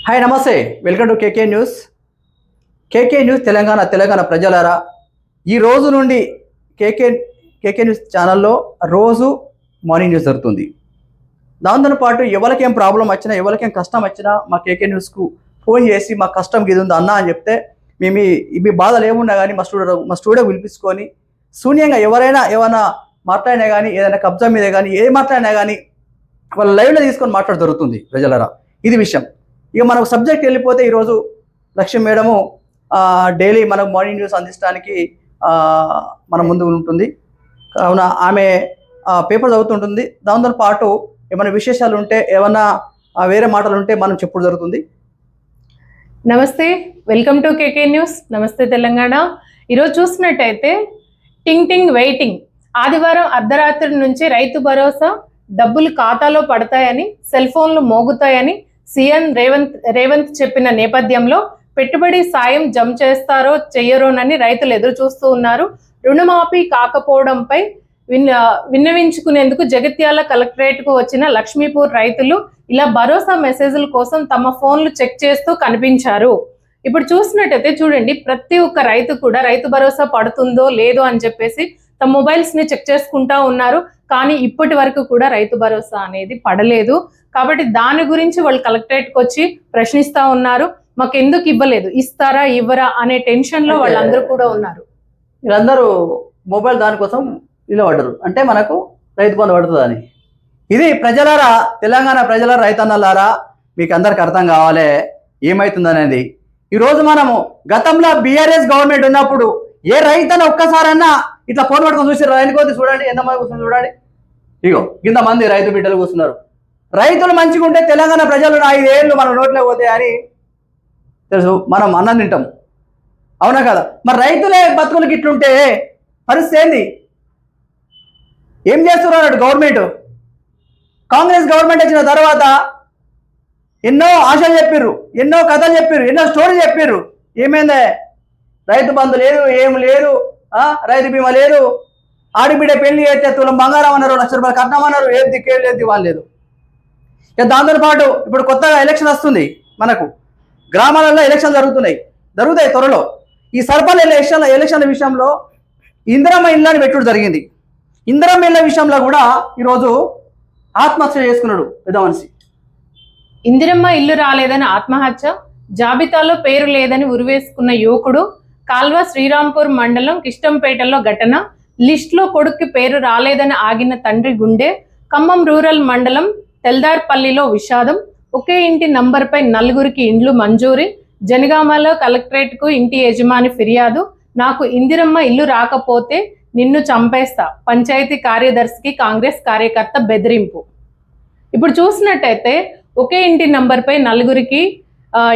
Hi నమస్తే, welcome to KK news. KK news Telangana ప్రజలారా, ఈ రోజు నుండి కేకే న్యూస్ ఛానల్లో రోజు మార్నింగ్ న్యూస్ జరుగుతుంది. దాంతో పాటు ఎవరికేం ప్రాబ్లం వచ్చినా, ఎవరికేం కష్టం వచ్చినా మా కేకే న్యూస్కు ఫోన్ చేసి మా కష్టం ఇది ఉంది అన్న అని చెప్తే మేము మీ బాధలు ఏమున్నా కానీ మా స్టూడియో పిలిపించుకొని శూన్యంగా ఏమైనా మాట్లాడినా కానీ, ఏదైనా కబ్జా మీద కానీ ఏది మాట్లాడినా కానీ వాళ్ళ లైవ్లో తీసుకొని మాట్లాడ జరుగుతుంది. ప్రజలరా, ఇది విషయం. ఇక మనకు సబ్జెక్ట్ వెళ్ళిపోతే ఈరోజు లక్ష్మి మేడము డైలీ మనకు మార్నింగ్ న్యూస్ అందించడానికి మన ముందు ఉంటుంది. కావున ఆమె పేపర్ చదువుతుంటుంది. దాంతో పాటు ఏమైనా విశేషాలు ఉంటే, ఏమన్నా వేరే మాటలు ఉంటే మనం చెప్పుడు జరుగుతుంది. నమస్తే, వెల్కమ్ టు కేకే న్యూస్. నమస్తే తెలంగాణ. ఈరోజు చూసినట్టయితే టింగ్ టింగ్ వెయిటింగ్. ఆదివారం అర్ధరాత్రి నుంచి రైతు భరోసా డబ్బులు ఖాతాలో పడతాయని, సెల్ ఫోన్లు మోగుతాయని సీఎం రేవంత్ చెప్పిన నేపథ్యంలో పెట్టుబడి సాయం జమ చేస్తారో చెయ్యరోనని రైతులు ఎదురు చూస్తూ ఉన్నారు. రుణమాఫీ కాకపోవడంపై విన్నవించుకునేందుకు జగిత్యాల కలెక్టరేట్కు వచ్చిన లక్ష్మీపూర్ రైతులు ఇలా భరోసా మెసేజ్ల కోసం తమ ఫోన్లు చెక్ చేస్తూ కనిపించారు. ఇప్పుడు చూసినట్టయితే చూడండి, ప్రతి ఒక్క రైతు కూడా రైతు భరోసా పడుతుందో లేదో అని చెప్పేసి తమ మొబైల్స్ ని చెక్ చేసుకుంటా ఉన్నారు. కానీ ఇప్పటి వరకు కూడా రైతు భరోసా అనేది పడలేదు. కాబట్టి దాని గురించి వాళ్ళు కలెక్టరేట్కి వచ్చి ప్రశ్నిస్తా ఉన్నారు. మాకు ఎందుకు ఇవ్వలేదు, ఇస్తారా ఇవ్వరా అనే టెన్షన్ లో వాళ్ళందరూ కూడా ఉన్నారు. వీళ్ళందరూ మొబైల్ దానికోసం నిలబడ్డరు, అంటే మనకు రైతు బంధు పడుతుందని. ఇది ప్రజలారా, తెలంగాణ ప్రజల రైతన్నలారా, మీకు అందరికి అర్థం కావాలి ఏమవుతుంది అనేది. ఈరోజు మనము గతంలో బీఆర్ఎస్ గవర్నమెంట్ ఉన్నప్పుడు ఏ రైతన్న ఒక్కసారన్నా ఇట్లా ఫోన్ పట్టుకొని చూసి రైతుకోతే చూడండి, ఎంతమంది కూర్చొని చూడండి. ఇగో ఇంతమంది రైతు బిడ్డలు కూర్చున్నారు. రైతులు మంచిగా ఉంటే తెలంగాణ ప్రజలు 5 ఏళ్ళు మనం నోట్లో పోతాయి అని తెలుసు, మనం అన్నం తింటాం. అవునా కదా? మరి రైతులే బతుకులకి ఇట్లుంటే పరిస్థితి ఏంది? ఏం చేస్తున్నారు గవర్నమెంట్? కాంగ్రెస్ గవర్నమెంట్ వచ్చిన తర్వాత ఎన్నో ఆశలు చెప్పిర్రు, ఎన్నో కథలు చెప్పిర్రు, ఎన్నో స్టోరీలు చెప్పిర్రు. ఏమైందే? రైతు బంధు లేదు, ఏం లేదు, రైతు బీమా లేదు, ఆడిబిడ్డ పెళ్లి అయితే తులం బంగారం అన్నారు, ₹1,00,000 కట్నం అన్నారు, ఏం దిక్కేం లేదు, ఇవ్వాలి లేదు. ఇక దాంతో పాటు ఇప్పుడు కొత్తగా ఎలక్షన్ వస్తుంది. మనకు గ్రామాలలో ఎలక్షన్ జరుగుతాయి త్వరలో. ఈ సర్పంచ్ ఎలక్షన్ల విషయంలో ఇందిరమ్మ ఇళ్ళని పెట్టుడు జరిగింది. ఇందిరమ్మ ఇళ్ళ విషయంలో కూడా ఈరోజు ఆత్మహత్య చేసుకున్నాడు పెద్ద మనిషి. ఇందిరమ్మ ఇల్లు రాలేదని ఆత్మహత్య, జాబితాలో పేరు లేదని ఉరివేసుకున్న యువకుడు, కాల్వ శ్రీరాంపూర్ మండలం కిష్టంపేటలో ఘటన, లిస్టులో కొడుక్కి పేరు రాలేదని ఆగిన తండ్రి గుండె, ఖమ్మం రూరల్ మండలం తెల్దార్పల్లిలో విషాదం, ఒకే ఇంటి నంబర్పై 4గురికి ఇండ్లు మంజూరి, జనగామలో కలెక్టరేట్కు ఇంటి యజమాని ఫిర్యాదు, నాకు ఇందిరమ్మ ఇల్లు రాకపోతే నిన్ను చంపేస్తా, పంచాయతీ కార్యదర్శికి కాంగ్రెస్ కార్యకర్త బెదిరింపు. ఇప్పుడు చూసినట్టయితే ఒకే ఇంటి నంబర్పై 4గురికి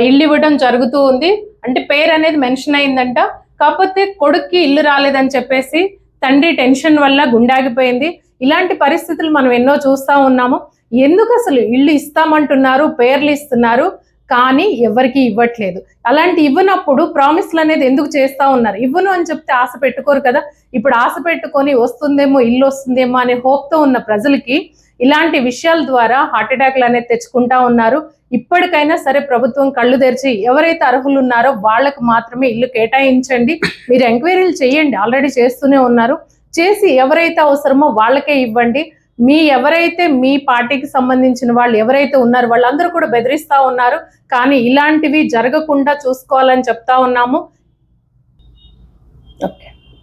ఇల్లు ఇవ్వడం జరుగుతూ ఉంది. అంటే పేరు అనేది మెన్షన్ అయిందంట. కాకపోతే కొడుక్కి ఇల్లు రాలేదని చెప్పేసి తండ్రి టెన్షన్ వల్ల గుండాగిపోయింది. ఇలాంటి పరిస్థితులు మనం ఎన్నో చూస్తూ ఉన్నాము. ఎందుకు అసలు ఇల్లు ఇస్తామంటున్నారు, పేర్లు ఇస్తున్నారు, కానీ ఎవరికి ఇవ్వట్లేదు. అలాంటి ఇవ్వనప్పుడు ప్రామిస్లు అనేది ఎందుకు చేస్తూ ఉన్నారు? ఇవ్వను అని చెప్తే ఆశ పెట్టుకోరు కదా. ఇప్పుడు ఆశ పెట్టుకొని వస్తుందేమో, ఇల్లు వస్తుందేమో అనే హోప్తో ఉన్న ప్రజలకి ఇలాంటి విషయాల ద్వారా హార్ట్ అటాక్లు అనేది తెచ్చుకుంటా ఉన్నారు. ఇప్పటికైనా సరే ప్రభుత్వం కళ్ళు తెరిచి ఎవరైతే అర్హులు ఉన్నారో వాళ్ళకు మాత్రమే ఇల్లు కేటాయించండి. మీరు ఎంక్వైరీలు చేయండి, ఆల్రెడీ చేస్తూనే ఉన్నారు. చేసి ఎవరైతే అవసరమో వాళ్ళకే ఇవ్వండి. ఎవరైతే మీ పార్టీకి సంబంధించిన వాళ్ళు ఎవరైతే ఉన్నారో వాళ్ళందరూ కూడా బెదిరిస్తా ఉన్నారు. కానీ ఇలాంటివి జరగకుండా చూసుకోవాలని చెప్తా ఉన్నాము.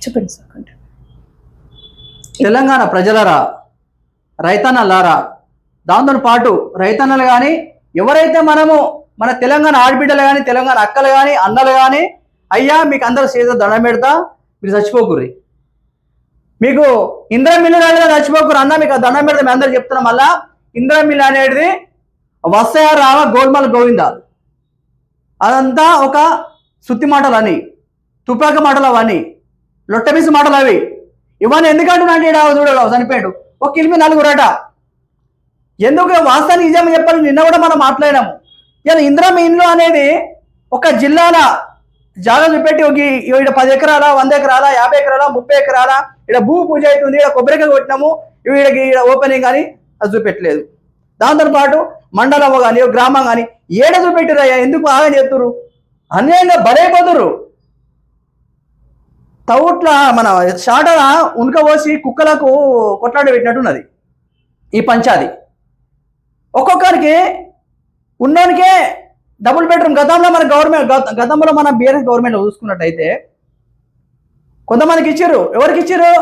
చెప్పండి సార్. తెలంగాణ ప్రజలరా, రైతన్నలారా, దాంతో పాటు రైతన్నలు కానీ ఎవరైతే మన తెలంగాణ ఆడబిడ్డలు కానీ, తెలంగాణ అక్కలు కానీ, అన్నలు కానీ, అయ్యా మీకు అందరూ చేత దండం పెడతా, మీరు చచ్చిపోకుర్రి. మీకు ఇందిరమ్మ ఇల్లు రాలేదా, చచ్చిపోకుర్రి అన్న, మీకు దండం పెడతా. మేము అందరూ చెప్తున్నాం. మళ్ళా ఇందిరమ్మ ఇల్లు అనేది వస్తాయా రావా గోల్మాల గోవింద, అదంతా ఒక సుత్తి మాటలు అని, తుపాక మాటలు అవన్నీ, లొట్టబీసి మాటలు అవి. ఇవన్నీ ఎందుకంటున్నాంటే చూడరావు చనిపోయాడు, ఒక ఇల్లు 4గురట. ఎందుకు వాస్తవానికి నిజం చెప్పాలి, నిన్న కూడా మనం మాట్లాడాము. ఇలా ఇందిరమ్మ ఇల్లు అనేది ఒక జిల్లాల జాగా చూపెట్టి ఇక్కడ 10 ఎకరాల, 100 ఎకరాల, 50 ఎకరాల, 30 ఎకరాల ఇక్కడ భూ పూజ అవుతుంది, ఇక్కడ కొబ్బరికాయ కొట్టినాము, ఇక్కడ ఓపెనింగ్ అని అది చూపెట్టలేదు. దాంతో పాటు మండలం కానీ గ్రామం కానీ ఏడ చూపెట్టిరయ్యా? ఎందుకు బాగా చేస్తున్నారు? అన్యాయంగా బలైపోతున్నారు. తౌట్ల మన షాటన ఉనకబోసి కుక్కలకు కొట్లాడి పెట్టినట్టున్నది ఈ పంచాది. ఒక్కొక్కరికి ఉన్నోనికే డబుల్ బెడ్రూమ్. గతంలో మన గతంలో మన బీఆర్ఎస్ గవర్నమెంట్లో చూసుకున్నట్టయితే కొంతమందికి ఇచ్చారు. ఎవరికి ఇచ్చారు?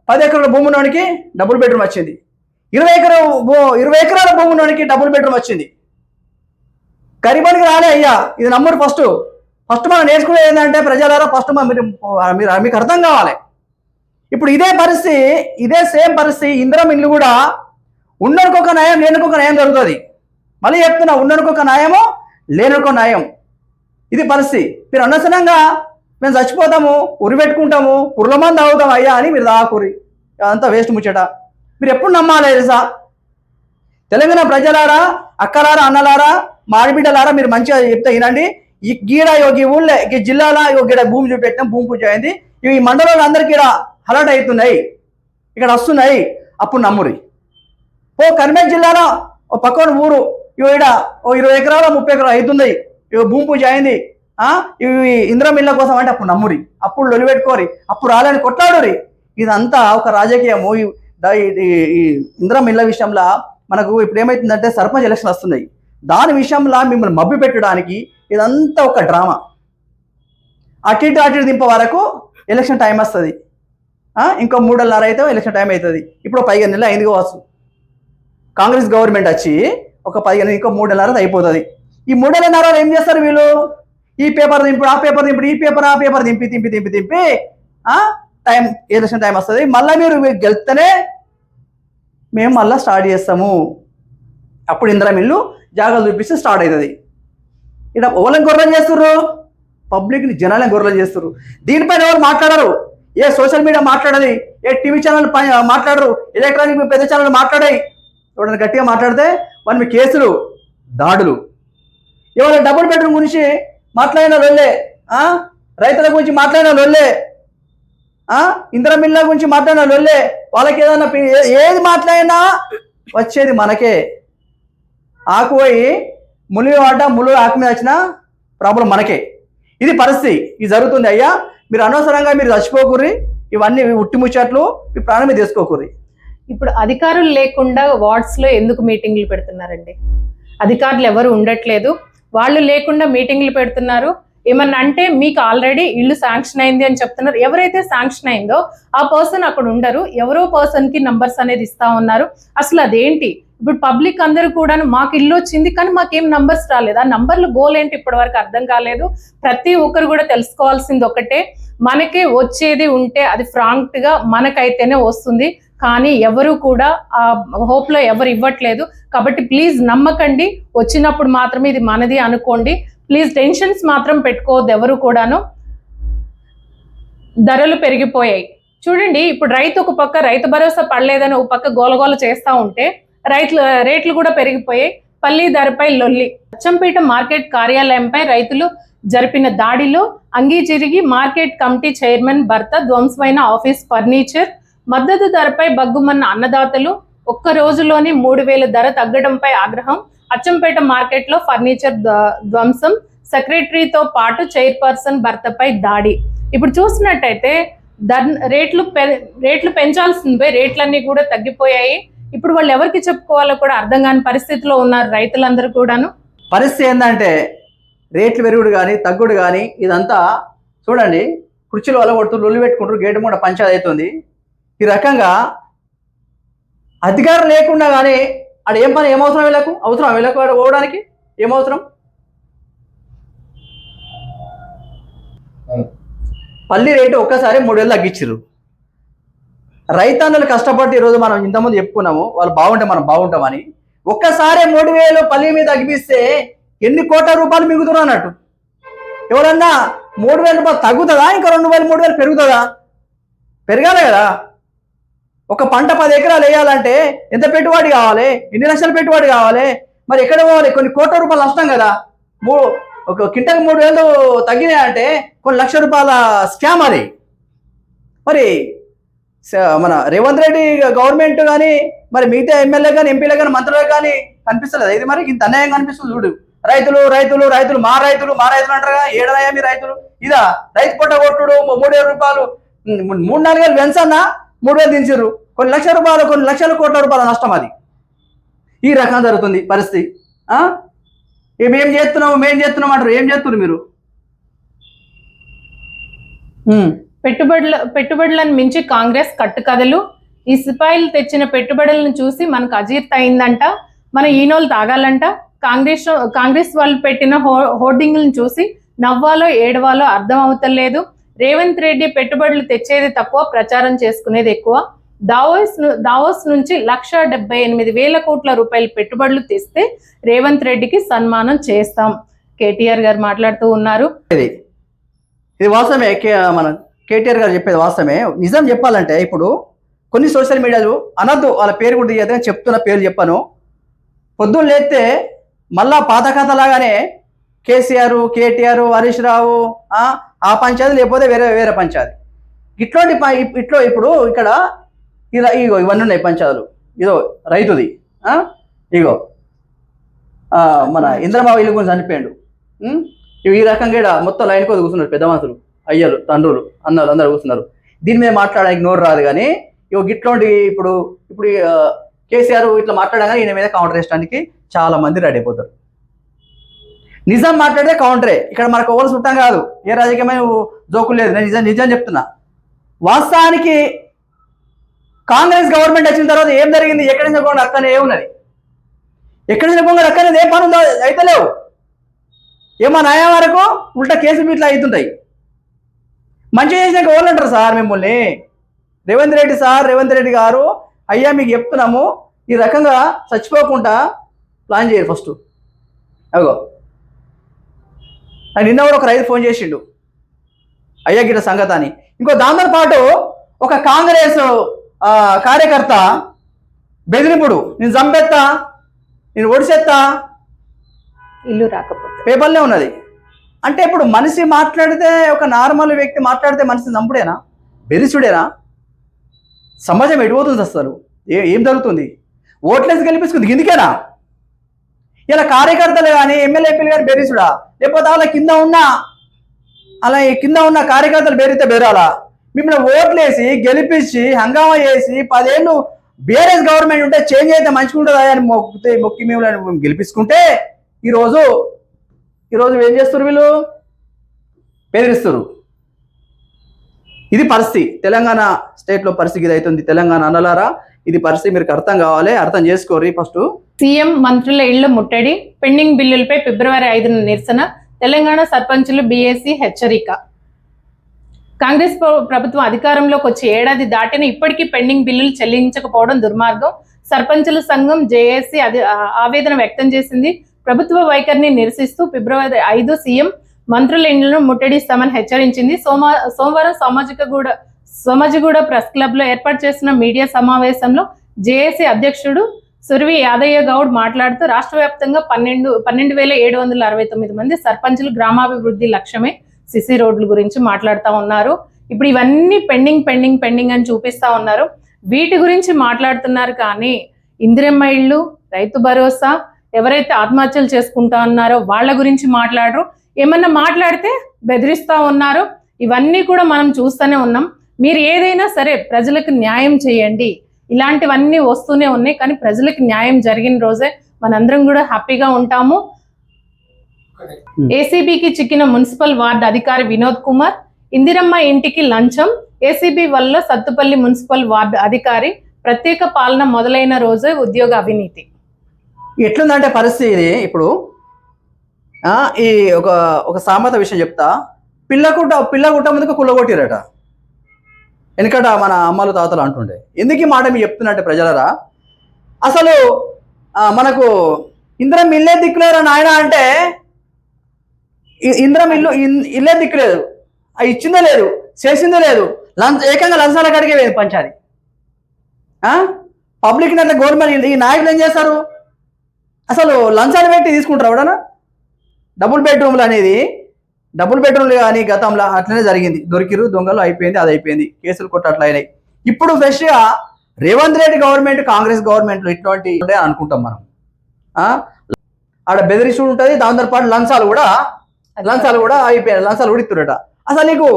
10 ఎకరాల భూమి ఉన్నోనికి డబుల్ బెడ్రూమ్ వచ్చింది. 20 ఎకరాల భూమి ఉన్నోనికి డబుల్ బెడ్రూమ్ వచ్చింది. గరీబానికి రాలే అయ్యా. ఇది నమ్మరు. ఫస్ట్ మనం నేర్చుకునేది ఏంటంటే ప్రజలారా, ఫస్ట్ మీకు అర్థం కావాలి. ఇప్పుడు ఇదే సేమ్ పరిస్థితి ఇందిరం ఇల్లు కూడా ఉన్నోనికి ఒక న్యాయం, లేనుకొక ఒక న్యాయం జరుగుతుంది. మళ్ళీ చెప్తున్నా, ఉన్నోనికి ఒక న్యాయము, లేనుకొక న్యాయం. ఇది పరిస్థితి. మీరు అనవసరంగా మేము చచ్చిపోతాము, ఉరి పెట్టుకుంటాము, పుర్ల మంది అవుతాం అయ్యా అని మీరు దాకూరి. అదంతా వేస్ట్ ముచ్చట. మీరు ఎప్పుడు నమ్మాలి తెలుసా? తెలంగాణ ప్రజలారా, అక్కలారా, అన్నలారా, మాడిబిడ్డలారా, మీరు మంచిగా చెప్తే వినండి. ఈ గీడ ఈ ఊళ్ళో ఈ జిల్లాలో గీడ భూమి చూపెట్టినాం, భూమి పూజ అయింది. ఇవి ఈ మండలంలో అందరికీ ఇక్కడ అలర్ట్ అవుతున్నాయి, ఇక్కడ వస్తున్నాయి. అప్పుడు నమ్మురి. కర్నూలు జిల్లాలో ఓ పక్కన ఊరు ఈడ 20 ఎకరాలు 30 ఎకరాలు అవుతుంది, భూమి పూజ అయింది, ఇవి ఇందిరం ఇళ్ళ కోసం అంటే అప్పుడు నమ్మురి. అప్పుడు లొలిపెట్టుకోరి, అప్పుడు రాలని కొట్లాడురి. ఇదంతా ఒక రాజకీయము. ఈ ఇందిరం ఇళ్ళ విషయంలో మనకు ఇప్పుడు ఏమవుతుందంటే సర్పంచ్ ఎలక్షన్ వస్తున్నాయి. దాని విషయంలో మిమ్మల్ని మభ్య పెట్టడానికి ఇదంతా ఒక డ్రామా. అటు ఇటు దింప వరకు ఎలక్షన్ టైం వస్తుంది. ఇంకో 3.5 అయితే ఎలక్షన్ టైం అవుతుంది. ఇప్పుడు 15 నెలలు అయింది కావచ్చు కాంగ్రెస్ గవర్నమెంట్ వచ్చి. ఒక 15 ఇంకో 3.5 అయిపోతుంది. ఈ 3.5 ఏం చేస్తారు వీళ్ళు? ఈ పేపర్ దింపుడు, ఆ పేపర్ దింపుడు, ఈ పేపర్ ఆ పేపర్ దింపి టైం ఎలక్షన్ టైం వస్తుంది. మళ్ళీ మీరు గెలిస్తేనే మేము మళ్ళీ స్టార్ట్ చేస్తాము. అప్పుడు ఇందిరం ఇల్లు జాగ్రత్త చూపిస్తే స్టార్ట్ అవుతుంది. ఇక్కడ ఓళ్ళని గొర్రెలు చేస్తుర్రు, పబ్లిక్ని జనాలను గొర్రెలు చేస్తుర్రు. దీనిపైన ఎవరు మాట్లాడరు. ఏ సోషల్ మీడియా మాట్లాడది, ఏ టీవీ ఛానల్ మాట్లాడరు, ఎలక్ట్రానిక్ పెద్ద ఛానల్ మాట్లాడాయి. ఎవరైనా గట్టిగా మాట్లాడితే వాళ్ళు మీ కేసులు, దాడులు. ఎవరైనా డబుల్ బెడ్రూమ్ గురించి మాట్లాడిన లొల్లే, రైతుల గురించి మాట్లాడిన లొల్లే, ఇందిరం ఇళ్ళ గురించి మాట్లాడిన లొల్లే. వాళ్ళకి ఏదైనా ఏది మాట్లాడినా వచ్చేది మనకే. ఆకు పోయి ముళ్ళు ఆకు మీద వచ్చిన ప్రాబ్లం మనకే. ఇది పరిస్థితి. ఇది జరుగుతుంది అయ్యా. మీరు అనవసరంగా మీరు చచ్చిపోకూరి. ఇవన్నీ ఉట్టి ముచ్చట్లు మీ ప్రాణం మీద తీసుకోకూరి. ఇప్పుడు అధికారులు లేకుండా వార్డ్స్లో ఎందుకు మీటింగ్లు పెడుతున్నారండి? అధికారులు ఎవరు ఉండట్లేదు, వాళ్ళు లేకుండా మీటింగ్లు పెడుతున్నారు. ఏమన్నా అంటే మీకు ఆల్రెడీ ఇల్లు శాంక్షన్ అయింది అని చెప్తున్నారు. ఎవరైతే శాంక్షన్ అయిందో ఆ పర్సన్ అక్కడ ఉండరు, ఎవరో పర్సన్కి నంబర్స్ అనేది ఇస్తా ఉన్నారు. అసలు అదేంటి? ఇప్పుడు పబ్లిక్ అందరూ కూడా మాకు ఇల్లు వచ్చింది కానీ మాకేం నంబర్స్ రాలేదు. ఆ నంబర్లు గోల్ ఏంటి ఇప్పటి వరకు అర్థం కాలేదు. ప్రతి ఒక్కరు కూడా తెలుసుకోవాల్సింది ఒకటే, మనకే వచ్చేది ఉంటే అది ఫ్రాంక్ట్గా మనకైతేనే వస్తుంది. కానీ ఎవరు కూడా ఆ హోప్లో ఎవరు ఇవ్వట్లేదు. కాబట్టి ప్లీజ్ నమ్మకండి, వచ్చినప్పుడు మాత్రమే ఇది మనది అనుకోండి. ప్లీజ్ టెన్షన్స్ మాత్రం పెట్టుకోవద్దు ఎవరు కూడాను. ధరలు పెరిగిపోయాయి చూడండి. ఇప్పుడు రైతు ఒక పక్క రైతు భరోసా పడలేదని ఒక పక్క గోలగోల చేస్తూ ఉంటే రేట్లు కూడా పెరిగిపోయాయి. పల్లి ధరపై లొల్లి. అచ్చంపేట మార్కెట్ కార్యాలయంపై రైతులు జరిపిన దాడిలో అంగీచిరిగి మార్కెట్ కమిటీ చైర్మన్ భర్త, ధ్వంసమైన ఆఫీస్ ఫర్నిచర్. మద్దతు ధరపై బగ్గుమన్న అన్నదాతలు. ఒక్క రోజులోనే 3,000 ధర తగ్గడంపై ఆగ్రహం. అచ్చంపేట మార్కెట్లో ఫర్నిచర్ ధ్వంసం. సెక్రటరీతో పాటు చైర్పర్సన్ భర్తపై దాడి. ఇప్పుడు చూసినట్టయితే రేట్లు పెంచాల్సిందే, రేట్లన్నీ కూడా తగ్గిపోయాయి. ఇప్పుడు వాళ్ళు ఎవరికి చెప్పుకోవాలో కూడా అర్థం కాని పరిస్థితిలో ఉన్నారు రైతులందరూ కూడాను. పరిస్థితి ఏంటంటే రేట్లు పెరుగుడు కానీ తగ్గుడు కానీ ఇదంతా చూడండి. కుర్చీలు వల్ల కొడుతూ లొల్లి పెట్టుకుంటారు, గేటు కూడా పంచాయతీ అవుతుంది. ఈ రకంగా అధికారం లేకుండా కానీ ఆడ ఏం పని, ఏమవసరం వీళ్ళకు వాడు పోవడానికి ఏమవసరం? పల్లి రేటు ఒక్కసారి 3,000 తగ్గించారు. రైతన్నలు కష్టపడి ఈరోజు మనం ఇంతకుముందు చెప్పుకున్నాము, వాళ్ళు బాగుంటే మనం బాగుంటామని. ఒక్కసారి 3,000 పల్లి మీద తగ్గిస్తే ఎన్ని కోట్ల రూపాయలు మిగులుతున్నారు అన్నట్టు. ఎవరన్నా 3,000 రూపాయలు తగ్గుతుందా? ఇంకా 2,000 3,000 పెరుగుతుందా? పెరగాలి కదా. ఒక పంట 10 ఎకరాలు వేయాలంటే ఎంత పెట్టుబడి కావాలి, ఎన్ని లక్షల పెట్టుబడి కావాలి, మరి ఎక్కడ పోవాలి? కొన్ని కోట్ల రూపాయలు నష్టం కదా. ఒక కింటకు 3,000 తగ్గినాయంటే కొన్ని లక్షల రూపాయల స్కామ్ అది. మరి మన రేవంత్ రెడ్డి గవర్నమెంట్ కానీ, మరి మిగతా ఎమ్మెల్యే కానీ, ఎంపీలు కానీ, మంత్రులకు కానీ కనిపిస్తలేదు ఇది మరి ఇంత అన్యాయం కనిపిస్తుంది చూడు. రైతులు రైతులు రైతులు మా రైతులు అంటారుగా, ఏడనయ్యా మీ రైతులు ఇదా రైతు పొట్ట కొట్టుడు 3,000 రూపాయలు 3-4 వేలు పెంచన్నా 3,000 దించారు, కొన్ని లక్షల రూపాయలు కొన్ని లక్షల కోట్ల రూపాయల నష్టం. అది ఈ రకంగా జరుగుతుంది పరిస్థితి. మేం చేస్తున్నాం అంటారు, ఏం చేస్తున్నారు మీరు? పెట్టుబడులను మించి కాంగ్రెస్ కట్టుకథలు. ఈ సిపాయిలు తెచ్చిన పెట్టుబడులను చూసి మనకు అజీర్త అయిందంట, మన ఈనోలు తాగాలంట. కాంగ్రెస్ వాళ్ళు పెట్టిన హోర్డింగ్లను చూసి నవ్వాలో ఏడవాలో అర్థం అవుతలేదు. రేవంత్ రెడ్డి పెట్టుబడులు తెచ్చేది తక్కువ, ప్రచారం చేసుకునేది ఎక్కువ. దావోస్ నుంచి 1,78,000 కోట్ల రూపాయల పెట్టుబడులు తెస్తే రేవంత్ రెడ్డికి సన్మానం చేస్తాం. కేటీఆర్ గారు మాట్లాడుతూ ఉన్నారు. ఇది వాస్తవమే, మన కేటీఆర్ గారు చెప్పేది వాస్తవమే. నిజం చెప్పాలంటే ఇప్పుడు కొన్ని సోషల్ మీడియాలు అనద్దు, వాళ్ళ పేరు కూడా తీయదు, చెప్తున్న పేరు చెప్పాను. పొద్దున్న లేస్తే మళ్ళా పాత కథ లాగానే కేసీఆర్, కేటీఆర్, హరీష్ రావు ఆ పంచాయతీ లేకపోతే వేరే పంచాయతీ ఇట్లాంటి ఇప్పుడు ఇక్కడ ఇగో ఇవన్నీ ఉన్నాయి పంచాయతీలు. ఇదో రైతుది, ఇగో మన ఇంద్రబాబు ఇల్లు గురించి చనిపోయాడు. ఈ రకంగా ఇక్కడ మొత్తం లైన్ కొద్ది కూర్చున్నారు పెద్ద మనుషులు, అయ్యలు, తండ్రులు, అన్నలు అందరు కూర్చున్నారు. దీని మీద మాట్లాడడానికి నోరు రాదు. కానీ ఇగో గిట్లాంటి ఇప్పుడు కేసీఆర్ ఇట్లా మాట్లాడగానే ఈయన మీద కౌంటర్ వేయడానికి చాలా మంది రెడీ అయిపోతారు. నిజం మాట్లాడితే కౌంటరే. ఇక్కడ మనకు ఎవరు చుట్టం కాదు, ఏ రాజకీయమైన జోకులు లేదు. నేను నిజం చెప్తున్నా. వాస్తవానికి కాంగ్రెస్ గవర్నమెంట్ వచ్చిన తర్వాత ఏం జరిగింది? ఎక్కడి నుంచి పోండి అక్కనే ఏమున్నది, ఎక్కడి నుంచి పోండి అక్కనే ఏం పనులు అయితే లేవు. ఏమో నయా వరకు ఉల్టా కేసులు ఇట్లా అవుతుంటాయి. మంచిగా చేసినాక ఎవరు అంటారు సార్ మిమ్మల్ని? రేవంత్ రెడ్డి గారు, అయ్యా మీకు చెప్తున్నాము, ఈ రకంగా చచ్చిపోకుండా ప్లాన్ చేయరు ఫస్ట్. అగో నిన్న కూడా ఒక రైతు ఫోన్ చేసిండు, అయ్యా గిట్ల సంగతి అని. ఇంకో దాంతో పాటు ఒక కాంగ్రెస్ కార్యకర్త బెదిరింపుడు, నేను చంపేస్తా, నేను ఒడిసేస్తా, ఇల్లు రాకపోతే పేపర్లే ఉన్నది. అంటే ఇప్పుడు మనిషి మాట్లాడితే, ఒక నార్మల్ వ్యక్తి మాట్లాడితే మనిషిని చంపుడేనా, బెదిరిచుడేనా? సమాజం ఎడిపోతుంది అసలు. ఏం జరుగుతుంది? ఓట్లేసి గెలిపించుకుంది ఇందుకేనా? ఇలా కార్యకర్తలు కానీ ఎమ్మెల్యేపీలు కానీ బెదిరిచుడా? లేకపోతే అలా కింద ఉన్న కార్యకర్తలు బెదిరితే బెదరాలా? మిమ్మల్ని ఓట్లేసి గెలిపించి హంగామా చేసి 10 ఏళ్ళు బీఆర్ఎస్ గవర్నమెంట్ ఉంటే చేంజ్ అయితే మంచిగా ఉంటుందా అని మొక్కి మిమ్మల్ని గెలిపించుకుంటే ఈరోజు ఏం చేస్తారు? వీళ్ళు బెదిరిస్తారు. ఇది పరిస్థితి. తెలంగాణ స్టేట్లో పరిస్థితి ఇది అవుతుంది. తెలంగాణ అన్నలారా, ఇది పరిస్థితి మీకు అర్థం కావాలి, అర్థం చేసుకోరు. ఫస్ట్ సీఎం మంత్రుల ఇళ్ల ముట్టడి, పెండింగ్ బిల్లులపై ఫిబ్రవరి 5న నిరసన, తెలంగాణ సర్పంచులు బీఏసీ హెచ్చరిక. కాంగ్రెస్ ప్రభుత్వం అధికారంలోకి వచ్చి ఏడాది దాటిన ఇప్పటికీ పెండింగ్ బిల్లులు చెల్లించకపోవడం దుర్మార్గం. సర్పంచుల సంఘం జేఏసీ ఆవేదన వ్యక్తం చేసింది. ప్రభుత్వ వైఖరిని నిరసిస్తూ ఫిబ్రవరి 5 సీఎం మంత్రుల ఇళ్లను ముట్టడిస్తామని హెచ్చరించింది. సోమవారం సోమాజిగూడ ప్రెస్ క్లబ్ లో ఏర్పాటు చేసిన మీడియా సమావేశంలో జేఏసీ అధ్యక్షుడు సుర్వి యాదయ్య గౌడ్ మాట్లాడుతూ రాష్ట్ర వ్యాప్తంగా 12,769 మంది సర్పంచులు గ్రామాభివృద్ధి లక్ష్యమే సిసి రోడ్ల గురించి మాట్లాడుతూ ఉన్నారు. ఇప్పుడు ఇవన్నీ పెండింగ్ అని చూపిస్తా ఉన్నారు. వీటి గురించి మాట్లాడుతున్నారు కానీ ఇందిరమ్మ ఇళ్ళు, రైతు భరోసా, ఎవరైతే ఆత్మహత్యలు చేసుకుంటా ఉన్నారో వాళ్ళ గురించి మాట్లాడరు. ఏమన్నా మాట్లాడితే బెదిరిస్తా ఉన్నారు. ఇవన్నీ కూడా మనం చూస్తూనే ఉన్నాం. మీరు ఏదైనా సరే ప్రజలకు న్యాయం చేయండి. ఇలాంటివన్నీ వస్తూనే ఉన్నాయి, కానీ ప్రజలకు న్యాయం జరిగిన రోజే మనందరం కూడా హ్యాపీగా ఉంటాము. ఏసీబీకి చిక్కిన మున్సిపల్ వార్డు అధికారి వినోద్ కుమార్, ఇందిరమ్మ ఇంటికి లంచం, ఏసీబీ వల్ల సత్తుపల్లి మున్సిపల్ వార్డు అధికారి ప్రత్యేక పాలన మొదలైన రోజే ఉద్యోగ అవినీతి. ఎట్లుందంటే పరిస్థితి ఇప్పుడు ఈ ఒక సామెత విషయం చెప్తా. పిల్ల గుట్ట ముందుకు కుళ్ళగొట్టిరట. వెనకట మన అమ్మలు తాతలు అంటుండే. ఎందుకు ఈ మాట మీరు చెప్తున్నట్టే ప్రజలరా, అసలు మనకు ఇంద్రం ఇల్లే దిక్కులేరా నాయన అంటే, ఇంద్రం ఇల్లే దిక్కులేదు, ఇచ్చిందే లేదు, చేసిందే లేదు. ఏకంగా లంచాల కడిగే లేదు పంచాది. పబ్లిక్ అట్లా గవర్నమెంట్ ఈ నాయకులు ఏం చేస్తారు? అసలు లంచాలు పెట్టి తీసుకుంటారు ఎవడన్నా? డబుల్ బెడ్రూమ్లు కానీ గతంలో అట్లనే జరిగింది. దొరికిరు, దొంగలు, అయిపోయింది, అది అయిపోయింది, కేసులు కొట్ట అట్లా అయినాయి. ఇప్పుడు ఫ్రెష్గా రేవంత్ రెడ్డి గవర్నమెంట్, కాంగ్రెస్ గవర్నమెంట్లు ఇట్లాంటి అనుకుంటాం మనం. ఆడ బెదిరిస్తుడు ఉంటుంది, దాంతో పాటు లంచాలు కూడా అయిపోయాయి, లంచాలు కూడా ఇస్తుడట. అసలు నీకు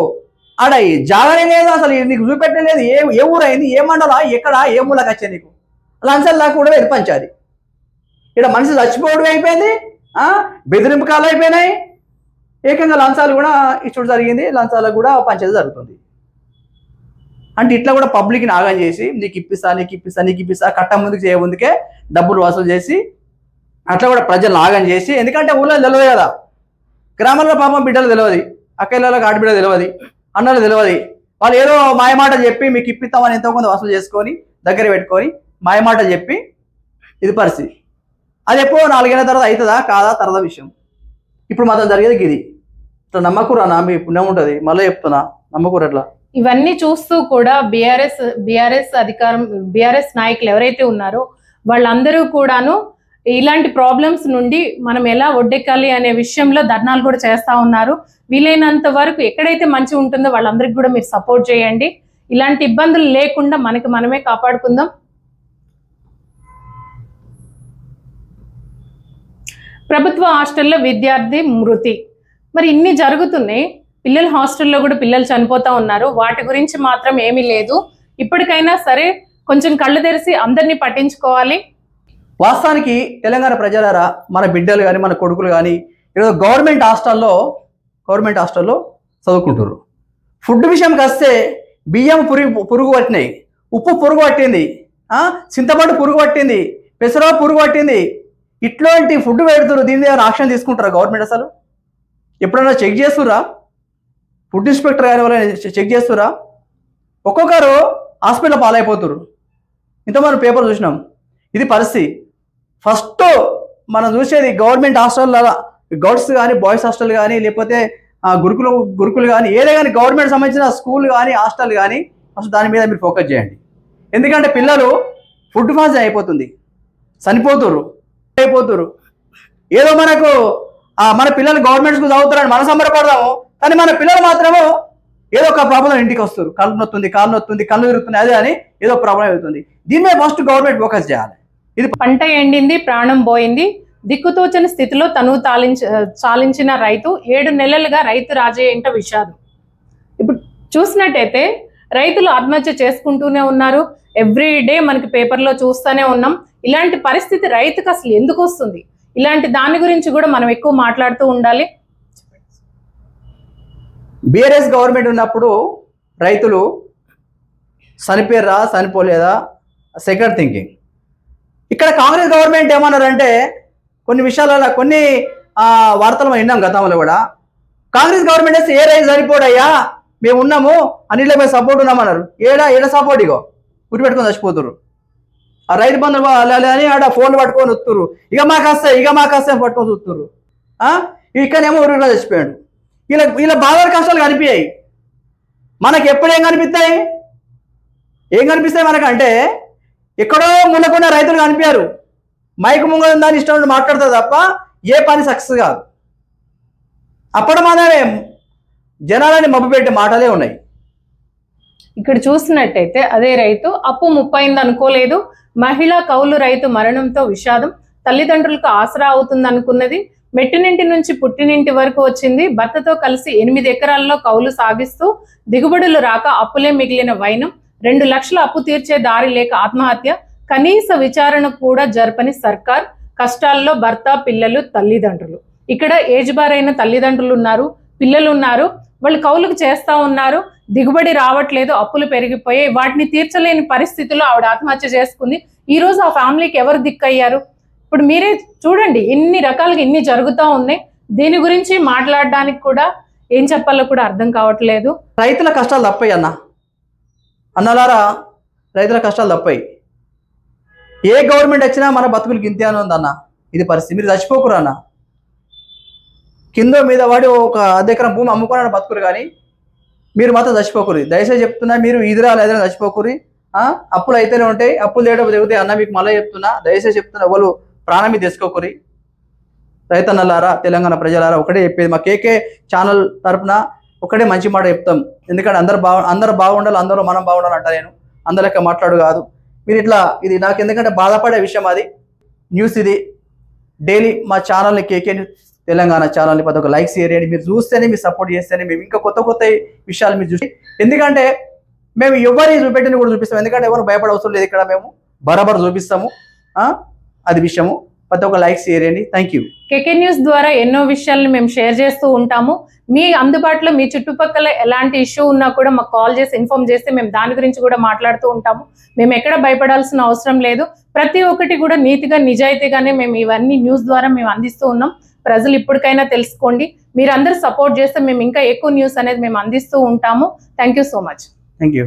ఆడ జాగానే లేదు, అసలు నీకు చూపెట్టలేదు. ఏ ఊరు అయింది, ఏ మండలం, ఎక్కడ, ఏ మూలకు వచ్చాయి నీకు లంచాలు దాకా కూడా ఎరిపంచాది. ఇక్కడ మనిషి చచ్చిపోవడం అయిపోయింది, బెదిరింపకాలు అయిపోయినాయి, ఏకంగా లంచాలు కూడా ఇచ్చుడు జరిగింది, లంచాలకు కూడా పంచేది జరుగుతుంది. అంటే ఇట్లా కూడా పబ్లిక్ని ఆగం చేసి నీకు ఇప్పిస్తా కట్ట ముందుకు చేయ ముందుకే డబ్బులు వసూలు చేసి అట్లా కూడా ప్రజలను ఆగం చేసి, ఎందుకంటే ఊళ్ళో తెలియదు కదా, గ్రామాల్లో పాపం బిడ్డలు తెలియదు, అక్కయ్యలకు ఆడబిడ్డ తెలియదు, అన్నలు తెలియదు. వాళ్ళు ఏదో మాయమాట చెప్పి మీకు ఇప్పిస్తామని ఎంతో కొంత వసూలు చేసుకొని దగ్గర పెట్టుకొని మాయమాట చెప్పి ఇది పరిస్థితి. అది ఎప్పుడో 4 ఏళ్ల తర్వాత అవుతుందా కాదా తర్వాత విషయం. ఇప్పుడు మాత్రం జరిగేది ఇది. ఇట్లా నమ్మకూరనా, మీ పుణ్యం ఉంటుంది, మళ్ళీ చెప్తున్నా నమ్మకూర ఎట్లా. ఇవన్నీ చూస్తూ కూడా బీఆర్ఎస్ నాయకులు ఎవరైతే ఉన్నారో వాళ్ళందరూ కూడాను ఇలాంటి ప్రాబ్లమ్స్ నుండి మనం ఎలా ఒడ్డెక్కాలి అనే విషయంలో ధర్నాలు కూడా చేస్తా ఉన్నారు. వీలైనంత వరకు ఎక్కడైతే మంచి ఉంటుందో వాళ్ళందరికీ కూడా మీరు సపోర్ట్ చేయండి. ఇలాంటి ఇబ్బందులు లేకుండా మనకి మనమే కాపాడుకుందాం. ప్రభుత్వ హాస్టల్లో విద్యార్థి మృతి, మరి ఇన్ని జరుగుతున్నాయి, పిల్లల హాస్టల్లో కూడా పిల్లలు చనిపోతా ఉన్నారు, వాటి గురించి మాత్రం ఏమీ లేదు. ఇప్పటికైనా సరే కొంచెం కళ్ళు తెరిచి అందరినీ పట్టించుకోవాలి. వాస్తవానికి తెలంగాణ ప్రజలారా, మన బిడ్డలు కానీ మన కొడుకులు కానీ ఈరోజు గవర్నమెంట్ హాస్టల్లో చదువుకుంటారు. ఫుడ్ విషయంకి వస్తే బియ్యం పురుగు పట్టినాయి, ఉప్పు పురుగు పట్టింది, చింతపండు పురుగు పట్టింది, పెసరవ పురుగు పట్టింది. ఇట్లాంటి ఫుడ్ పెడుతున్నారు, దీని మీద యాక్షన్ తీసుకుంటారా గవర్నమెంట్? అసలు ఎప్పుడైనా చెక్ చేస్తురా? ఫుడ్ ఇన్స్పెక్టర్ గారి వల్ల చెక్ చేస్తురా? ఒక్కొక్కరు హాస్పిటల్ పాలైపోతున్నారు. ఇంతమంది పేపర్ చూసినాం. ఇది పరిస్థితి. ఫస్ట్ మనం చూసేది గవర్నమెంట్ హాస్టల్లో, గర్ల్స్ కానీ బాయ్స్ హాస్టల్ కానీ లేకపోతే గురుకులు కానీ ఏదే కానీ గవర్నమెంట్ సంబంధించిన స్కూల్ కానీ హాస్టల్ కానీ ఫస్ట్ దాని మీద మీరు ఫోకస్ చేయండి. ఎందుకంటే పిల్లలు ఫుడ్ పాయిజన్ అయిపోతుంది, చనిపోతురు. ఏదో మనకు మన పిల్లలు గవర్నమెంట్ స్కూల్ చదువుతారని మనం సంబరపడదాము, కానీ మన పిల్లలు మాత్రము ఏదో ఒక ప్రాబ్లం ఇంటికి వస్తారు, కాళ్ళు నొత్తుంది, కళ్ళు తిరుగుతుంది, అదే అని ఏదో ప్రాబ్లం అవుతుంది. దీని మీద ఫస్ట్ గవర్నమెంట్ ఫోకస్ చేయాలి. ఇది పంట ఎండింది, ప్రాణం పోయింది, దిక్కుతోచని స్థితిలో తను చాలించిన రైతు, 7 నెలలుగా రైతు రాజయ్య ఇంట విషాదం. ఇప్పుడు చూసినట్టయితే రైతులు ఆత్మహత్య చేసుకుంటూనే ఉన్నారు. ఎవ్రీ డే మనకి పేపర్లో చూస్తూనే ఉన్నాం. ఇలాంటి పరిస్థితి రైతుకు అసలు ఎందుకు వస్తుంది? ఇలాంటి దాని గురించి కూడా మనం ఎక్కువ మాట్లాడుతూ ఉండాలి. బీఆర్ఎస్ గవర్నమెంట్ ఉన్నప్పుడు రైతులు చనిపోయారా చనిపోలేదా సెకండ్ థింకింగ్. ఇక్కడ కాంగ్రెస్ గవర్నమెంట్ ఏమన్నారంటే కొన్ని విషయాలలో కొన్ని వార్తలు మనం విన్నాం గతంలో కూడా. కాంగ్రెస్ గవర్నమెంట్ వేస్తే ఏ రైతు చనిపోడయ్యా, మేము ఉన్నాము అన్నింటిలో మేము సపోర్ట్ ఉన్నామన్నారు. ఏడ సపోర్ట్ ఇగో గురి పెట్టుకొని చచ్చిపోతున్నారు. ఆ రైతు బంధువులు అని ఆడ ఫోన్లు పట్టుకొని వస్తున్నారు. ఇక మాకు వస్తాయి పట్టుకొని చూస్తున్నారు. ఇక్కడేమో ఊరిలో చచ్చిపోయాడు. వీళ్ళ బాధల కష్టాలు కనిపించాయి. మనకి ఎప్పుడు ఏం కనిపిస్తాయి మనకంటే ఎక్కడో మునకున్న రైతులు కనిపించారు. మైకు ముంగ దాన్ని ఇష్టం మాట్లాడతారు తప్ప ఏ పని సక్సెస్ కాదు. అప్పుడు మనమే జనాలని మభ్యపెట్టే మాటలే ఉన్నాయి. ఇక్కడ చూసినట్టయితే అదే రైతు అప్పు 30 అనుకోలేదు, మహిళా కౌలు రైతు మరణంతో విషాదం, తల్లిదండ్రులకు ఆసరా అవుతుంది అనుకున్నది, మెట్టినింటి నుంచి పుట్టినింటి వరకు వచ్చింది, భర్తతో కలిసి 8 ఎకరాల్లో కౌలు సాగిస్తూ దిగుబడులు రాక అప్పులే మిగిలిన వైనం, 2 లక్షల అప్పు తీర్చే దారి లేక ఆత్మహత్య, కనీస విచారణ కూడా జరపని సర్కార్, కష్టాల్లో భర్త, పిల్లలు, తల్లిదండ్రులు. ఇక్కడ ఏజ్ బార్ అయిన తల్లిదండ్రులు ఉన్నారు, పిల్లలు ఉన్నారు, వాళ్ళు కౌలుకు చేస్తా ఉన్నారు, దిగుబడి రావట్లేదు, అప్పులు పెరిగిపోయాయి, వాటిని తీర్చలేని పరిస్థితుల్లో ఆవిడ ఆత్మహత్య చేసుకుంది. ఈ రోజు ఆ ఫ్యామిలీకి ఎవరు దిక్కయ్యారు? ఇప్పుడు మీరే చూడండి, ఎన్ని రకాలుగా ఇన్ని జరుగుతూ ఉన్నాయి. దీని గురించి మాట్లాడడానికి కూడా ఏం చెప్పాలో కూడా అర్థం కావట్లేదు. రైతుల కష్టాలు తప్పాయి అన్నలారా, రైతుల కష్టాలు తప్పాయి. ఏ గవర్నమెంట్ వచ్చినా మన బతుకులకి ఇంతే అని ఉందన్న. ఇది పరిస్థితి. మీరు చచ్చిపోకురు అన్న, కింద మీద వాడి ఒక 1 ఎకరం భూమి అమ్ముకోవాలని బతుకురు, కానీ మీరు మాత్రం చచ్చిపోకూరి. దయచేసి చెప్తున్నా, మీరు ఇదిరాలు ఏదైనా చచ్చిపోకూరి. అప్పులు అయితేనే ఉంటాయి, అప్పులు చేయడం జరుగుతాయి అన్న. మీకు మళ్ళీ చెప్తున్నా, దయచేసి చెప్తున్నా, ఎవరు ప్రాణం మీద తెచ్చుకోకూరి. రైతన్నలారా, తెలంగాణ ప్రజలారా, ఒకటే చెప్పేది, మా కేకే ఛానల్ తరఫున ఒకటే మంచి మాట చెప్తాం. ఎందుకంటే అందరూ బాగుండాలి, అందరూ మనం బాగుండాలి అంట. నేను అందరి లెక్క మాట్లాడు కాదు. మీరు ఇట్లా ఇది నాకు ఎందుకంటే బాధపడే విషయం, అది న్యూస్ ఇది. డైలీ మా ఛానల్ని కేకే తెలంగాణ ఛానల్ని ప్రతి ఒక్క లైక్స్ చేయండి. మీరు చూస్తేనే, మీరు సపోర్ట్ చేస్తేనే మేము ఇంకా కొత్త కొత్త విషయాలు మీరు చూసి, ఎందుకంటే మేము ఎవరి చూపెట్టిని కూడా చూపిస్తాం. ఎందుకంటే ఎవరు భయపడ అవసరం లేదు. ఇక్కడ మేము బరాబర్ చూపిస్తాము. అది విషయము. ప్రతి ఒక్క లైక్స్ చేయండి. Thank you. కేకే న్యూస్ ద్వారా ఎన్నో విషయాలను మేము షేర్ చేస్తూ ఉంటాము. మీ అందుబాటులో మీ చుట్టుపక్కల ఎలాంటి ఇష్యూ ఉన్నా కూడా మాకు కాల్ చేసి ఇన్ఫార్మ్ చేస్తే మేము దాని గురించి కూడా మాట్లాడుతూ ఉంటాము. మేము ఎక్కడ భయపడాల్సిన అవసరం లేదు. ప్రతి ఒక్కటి కూడా నీతిగా నిజాయితీగానే మేము ఇవన్నీ న్యూస్ ద్వారా మేము అందిస్తూ ఉన్నాం. ప్రజలు ఇప్పటికైనా తెలుసుకోండి. మీరందరూ సపోర్ట్ చేస్తే మేము ఇంకా ఎక్కువ న్యూస్ అనేది మేము అందిస్తూ ఉంటాము. Thank you so much. Thank you.